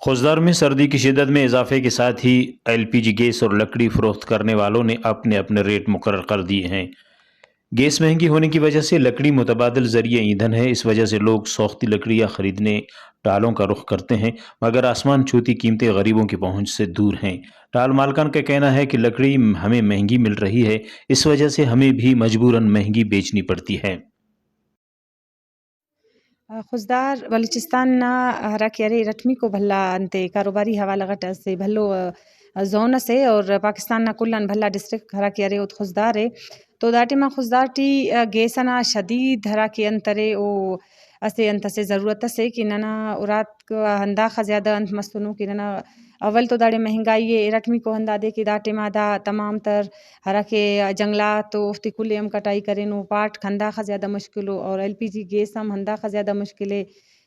خوزدار میں سردی کی شدت میں اضافے کے ساتھ ہی ایل پی جی گیس اور لکڑی فروخت کرنے والوں نے اپنے اپنے ریٹ مقرر کر دیے ہیں۔ گیس مہنگی ہونے کی وجہ سے لکڑی متبادل ذریعہ ایندھن ہے، اس وجہ سے لوگ سوختی لکڑیاں خریدنے ٹالوں کا رخ کرتے ہیں، مگر آسمان چھوتی قیمتیں غریبوں کی پہنچ سے دور ہیں۔ ٹال مالکان کا کہنا ہے کہ لکڑی ہمیں مہنگی مل رہی ہے، اس وجہ سے ہمیں بھی مجبوراً مہنگی بیچنی پڑتی ہے۔ خضدار بلوچستان نا ہراکہ ارے رٹمی کو بھلا انتے کاروباری حوالہ غٹ سے بھلو زون سے اور پاکستان نا کلان بھلا ڈسٹرکٹ ہراکہ ارے اوت خضدار ہے تو دا ٹائما خضدار ٹی گیس ئنا شدید ہراکہ انترے او اسہ انت سے ضرورت سے کہ ننا اُرات ہنداخہ زیادہ انت مسنو کہ ننا اول تو داڑے مہنگائی اے ارٹمی کو ہندادے کہ دا ٹائما دا تمام تر ہراکہ جنگلات او اوفتے کل ہم کٹائی کرینو پاٹ ہنداخہ زیادہ مشکلو اور ایل پی جی گیس ہم ہنداخہ زیادہ مشکلے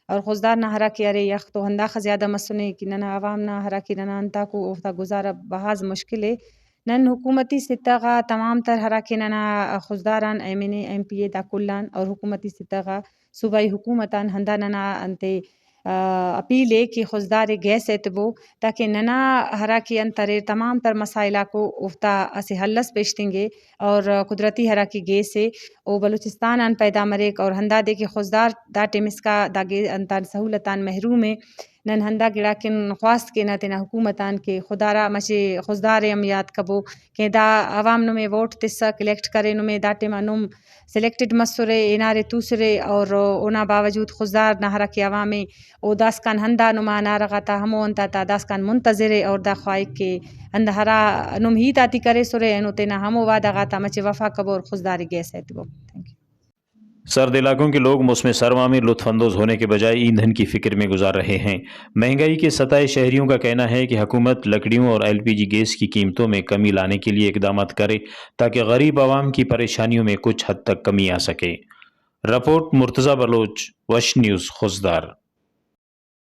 اور خضدار نا ہراکہ ارے یخ تو ہنداخہ زیادہ مسنے کہ ننا عوام نا ہراکہ ننا انتاکو اوفتا گزارہ بھاز مشکلے۔ نن حکومتی سطح غا تمام تر ہراکہ ننا خضداران M N A M P A دا کلان اور حکومتی سطح غا صوبائی حکومتان ہندا ننا انتے اپیل اے کہ خضدار ئے گیس ایتبو تاکہ ننا ہراکہ انترے تمام تر مسائلاکو اوفتا اسہ حل ئس پیشتنگے اور قدرتی ہراکہ گیس اے او بلوچستان آن پیدا مریک اور ہندادے کہ خضدار دا ٹائم اسکا دا انتان سہولتان محروم اے۔ نن ہندا گڑاکن خواست کینہ تینا حکومتان کہ خدارا مچہ خضدارے ہم یاد کبو کہ دا عوام نمے ووٹ تسک الیکٹ کرے نمے دا ٹائما نم سلیکٹڈ مسرے ہنارے توسرے اور اونا باوجود خضدار نا ہراکہ عوامے او داسکان ہندا نما نارغاتا ہمو انتاتا داسکان منتظرے اور دا خواہک کہ ہندا ہرا نم ہیتاتی کریسرے اینو تینا ہمو وعدہ غاتا مچہ وفا کبو اور خضدارے گیس ایتبو۔ سرد علاقوں کے لوگ موسم سرما میں لطف اندوز ہونے کے بجائے ایندھن کی فکر میں گزار رہے ہیں۔ مہنگائی کے ستائے شہریوں کا کہنا ہے کہ حکومت لکڑیوں اور ایل پی جی گیس کی قیمتوں میں کمی لانے کے لیے اقدامات کرے تاکہ غریب عوام کی پریشانیوں میں کچھ حد تک کمی آ سکے۔ رپورٹ مرتضی بلوچ، وش نیوز، خضدار۔